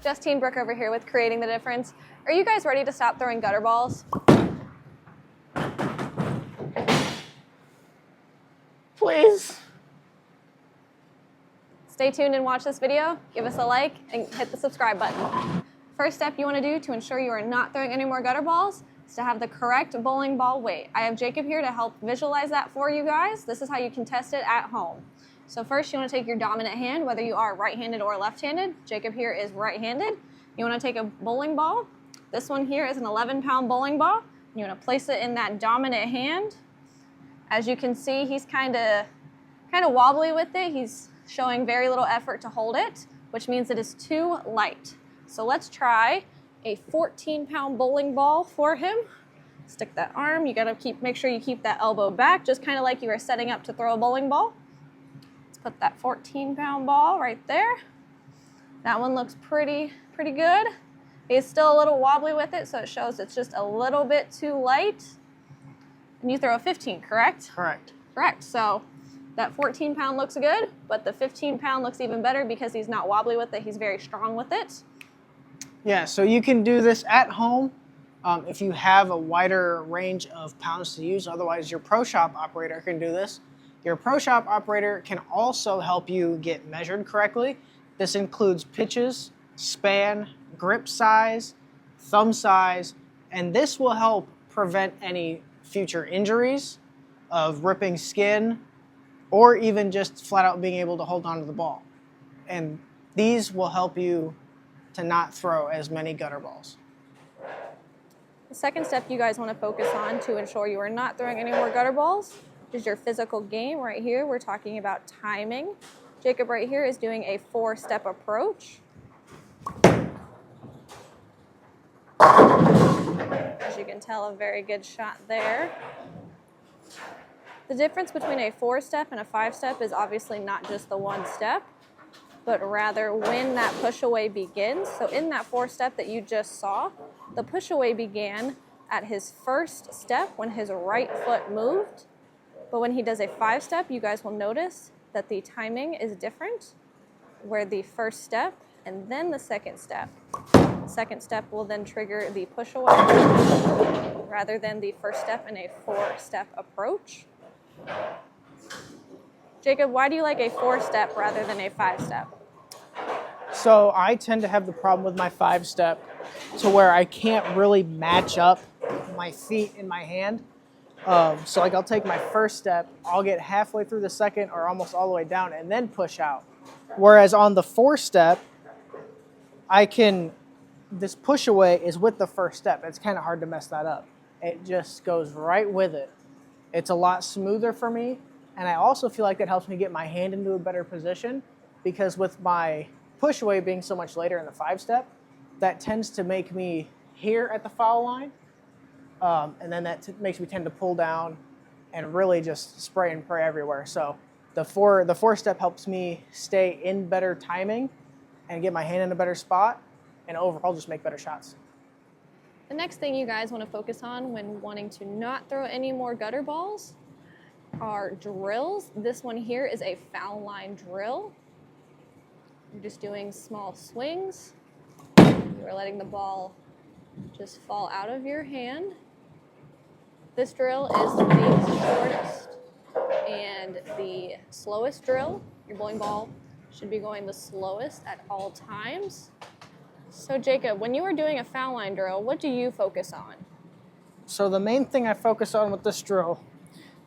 Justine Brooke over here with Creating the Difference. Are you guys ready to stop throwing gutter balls? Please. Stay tuned and watch this video. Give us a like and hit the subscribe button. First step you want to do to ensure you are not throwing any more gutter balls is to have the correct bowling ball weight. I have Jacob here to help visualize that for you guys. This is how you can test it at home. So first you want to take your dominant hand, whether you are right-handed or left-handed. Jacob here is right-handed. You want to take a bowling ball. This one here is an 11-pound bowling ball. You want to place it in that dominant hand. As you can see, he's kind of wobbly with it. He's showing very little effort to hold it, which means it is too light. So let's try a 14-pound bowling ball for him. Stick that arm. You gotta make sure you keep that elbow back, just kind of like you were setting up to throw a bowling ball. Let's put that 14-pound ball right there. That one looks pretty good. He's still a little wobbly with it, so it shows it's just a little bit too light. And you throw a 15, correct? Correct. Correct. So that 14-pound looks good, but the 15-pound looks even better because he's not wobbly with it. He's very strong with it. Yeah, so you can do this at home if you have a wider range of pounds to use. Otherwise, your Pro Shop operator can do this. Your Pro Shop operator can also help you get measured correctly. This includes pitches, span, grip size, thumb size, and this will help prevent any future injuries of ripping skin or even just flat out being able to hold on to the ball. And these will help you to not throw as many gutter balls. The second step you guys want to focus on to ensure you are not throwing any more gutter balls is your physical game. Right here, we're talking about timing. Jacob right here is doing a 4-step approach. As you can tell, a very good shot there. The difference between a 4-step and a 5-step is obviously not just the 1 step, but rather when that push away begins. So in that 4-step that you just saw, the push away began at his first step when his right foot moved. But when he does a 5-step, you guys will notice that the timing is different, where the first step and then the second step. The second step will then trigger the push away rather than the first step in a 4-step approach. Jacob, why do you like a 4-step rather than a 5-step? So I tend to have the problem with my 5-step to where I can't really match up my feet in my hand. So like I'll take my first step, I'll get halfway through the second or almost all the way down and then push out. Whereas on the 4-step, this push away is with the first step. It's kind of hard to mess that up. It just goes right with it. It's a lot smoother for me. And I also feel like that helps me get my hand into a better position because with my push away being so much later in the 5-step, that tends to make me here at the foul line. And then that makes me tend to pull down and really just spray and pray everywhere. So the 4-step helps me stay in better timing and get my hand in a better spot and overall just make better shots. The next thing you guys want to focus on when wanting to not throw any more gutter balls are drills. This one here is a foul line drill. You're just doing small swings. You're letting the ball just fall out of your hand. This drill is the shortest and the slowest drill. Your bowling ball should be going the slowest at all times. So Jacob, when you are doing a foul line drill, what do you focus on? So the main thing I focus on with this drill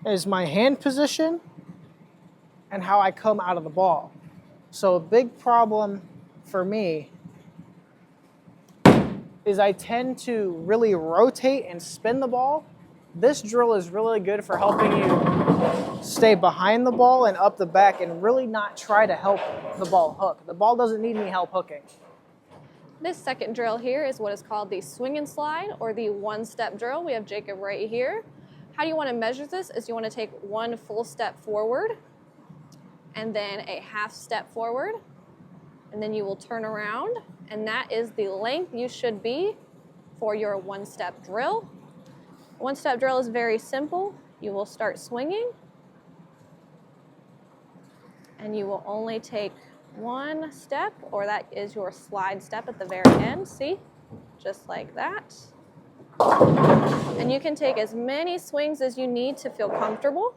is my hand position and how I come out of the ball. So a big problem for me is I tend to really rotate and spin the ball. This drill is really good for helping you stay behind the ball and up the back and really not try to help the ball hook. The ball doesn't need any help hooking. This second drill here is what is called the swing and slide or the 1-step drill. We have Jacob right here. How you want to measure this is you want to take 1 full step forward and then a half step forward, and then you will turn around, and that is the length you should be for your 1-step drill. 1-step drill is very simple. You will start swinging and you will only take one step, or that is your slide step at the very end. See? Just like that. And you can take as many swings as you need to feel comfortable.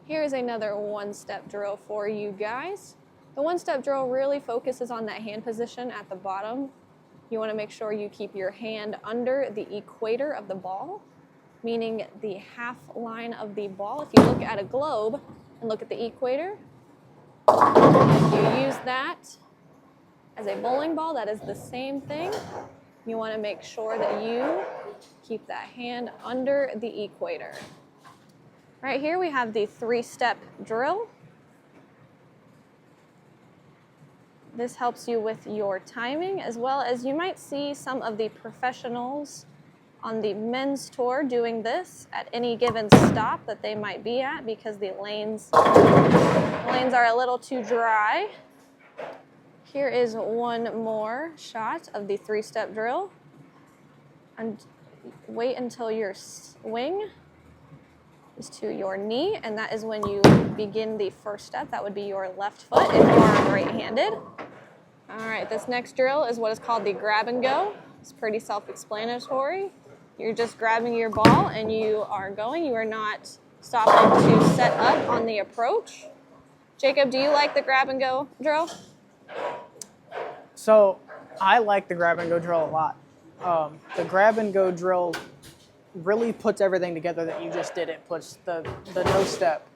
Here's another one-step drill for you guys. The one-step drill really focuses on that hand position at the bottom. You want to make sure you keep your hand under the equator of the ball, meaning the half line of the ball. If you look at a globe and look at the equator, if you use that as a bowling ball, that is the same thing. You want to make sure that you keep that hand under the equator. Right here we have the three-step drill. This helps you with your timing, as well as you might see some of the professionals on the men's tour doing this at any given stop that they might be at, because the lanes are a little too dry. Here is one more shot of the three-step drill. And wait until your swing is to your knee, and that is when you begin the first step. That would be your left foot if you are right-handed. All right, this next drill is what is called the grab and go. It's pretty self-explanatory. You're just grabbing your ball and you are going. You are not stopping to set up on the approach. Jacob, do you like the grab and go drill? So I like the grab and go drill a lot. The grab and go drill really puts everything together that you just did. It puts the no step,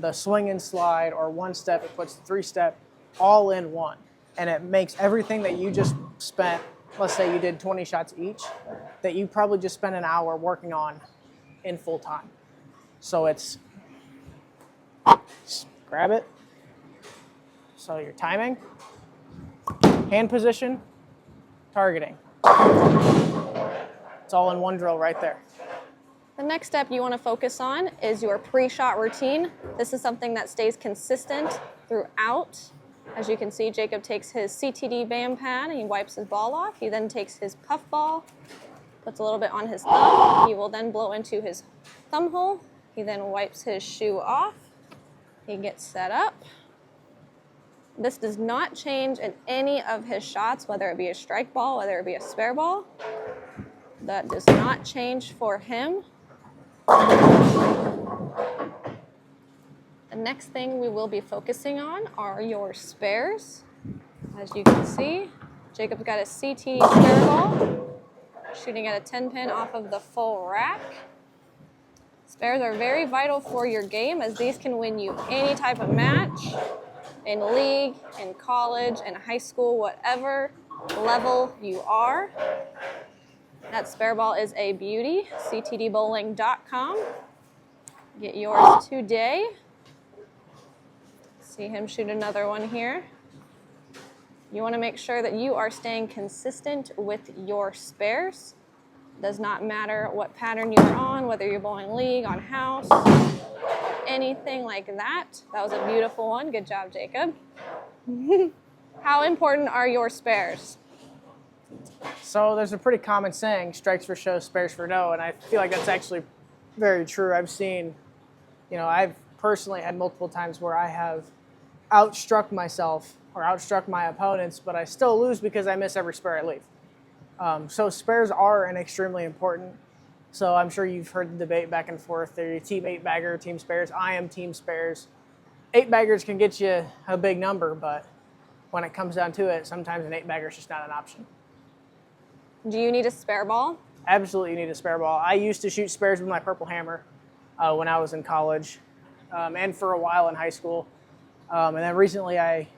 the swing and slide, or one step. It puts the three step all in one. And it makes everything that you just spent, let's say you did 20 shots each, that you probably just spent an hour working on in full time. So it's grab it. So your timing, hand position, targeting. It's all in one drill right there. The next step you want to focus on is your pre-shot routine. This is something that stays consistent throughout. As you can see, Jacob takes his CTD band pad and he wipes his ball off. He then takes his puff ball, puts a little bit on his thumb. He will then blow into his thumb hole. He then wipes his shoe off. He gets set up. This does not change in any of his shots, whether it be a strike ball, whether it be a spare ball. That does not change for him. The next thing we will be focusing on are your spares. As you can see, Jacob's got a CT spare ball, shooting at a 10 pin off of the full rack. Spares are very vital for your game, as these can win you any type of match, in league, in college, in high school, whatever level you are. That spare ball is a beauty. ctdbowling.com. Get yours today. See him shoot another one here. You want to make sure that you are staying consistent with your spares. Does not matter what pattern you're on, whether you're bowling league, on house, anything like that. That was a beautiful one. Good job, Jacob. How important are your spares? So there's a pretty common saying, strikes for show, spares for no, and I feel like that's actually very true. I've personally had multiple times where I have outstruck myself or outstruck my opponents, but I still lose because I miss every spare I leave. So spares are an extremely important. So I'm sure you've heard the debate back and forth. They're your team 8-bagger, team spares. I am team spares. 8-baggers can get you a big number, but when it comes down to it, sometimes an 8-bagger is just not an option. Do you need a spare ball? Absolutely, you need a spare ball. I used to shoot spares with my purple hammer when I was in college, and for a while in high school. And then recently I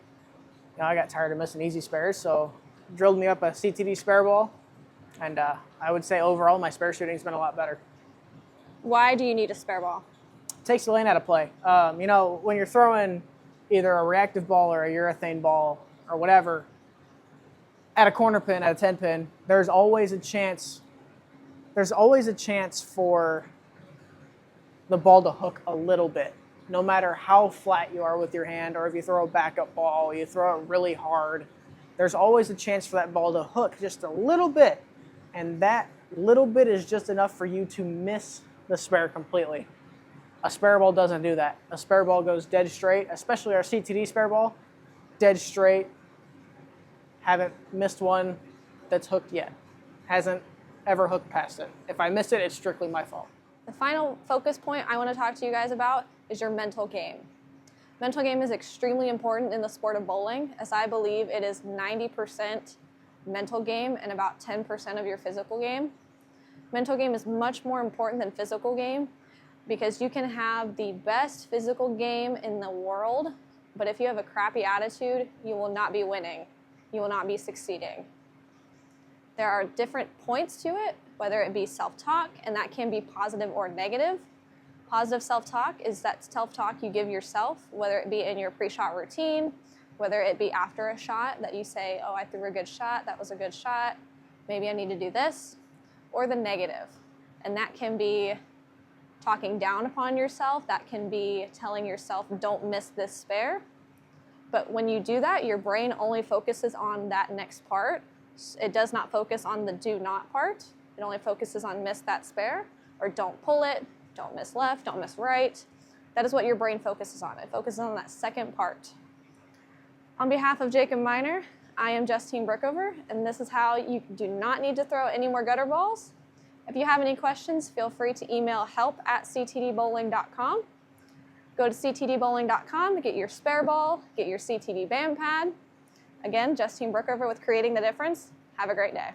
got tired of missing easy spares, so drilled me up a CTD spare ball, and I would say overall my spare shooting's been a lot better. Why do you need a spare ball? It takes the lane out of play. When you're throwing either a reactive ball or a urethane ball or whatever at a corner pin, at a 10 pin, there's always a chance for the ball to hook a little bit. No matter how flat you are with your hand, or if you throw a backup ball, you throw it really hard, there's always a chance for that ball to hook just a little bit. And that little bit is just enough for you to miss the spare completely. A spare ball doesn't do that. A spare ball goes dead straight, especially our CTD spare ball, dead straight. Haven't missed one that's hooked yet. Hasn't ever hooked past it. If I miss it, it's strictly my fault. The final focus point I want to talk to you guys about is your mental game. Mental game is extremely important in the sport of bowling, as I believe it is 90% mental game and about 10% of your physical game. Mental game is much more important than physical game because you can have the best physical game in the world, but if you have a crappy attitude, you will not be winning. You will not be succeeding. There are different points to it, whether it be self-talk, and that can be positive or negative. Positive self-talk is that self-talk you give yourself, whether it be in your pre-shot routine, whether it be after a shot that you say, oh, I threw a good shot, that was a good shot, maybe I need to do this, or the negative. And that can be talking down upon yourself, that can be telling yourself, don't miss this spare. But when you do that, your brain only focuses on that next part. It does not focus on the do not part. It only focuses on miss that spare, or don't pull it, don't miss left, don't miss right. That is what your brain focuses on. It focuses on that second part. On behalf of Jacob Miner, I am Justine Brookover, and this is how you do not need to throw any more gutter balls. If you have any questions, feel free to email help@ctdbowling.com. Go to ctdbowling.com to get your spare ball, get your CTD band pad. Again, Justine Brookover with Creating the Difference. Have a great day.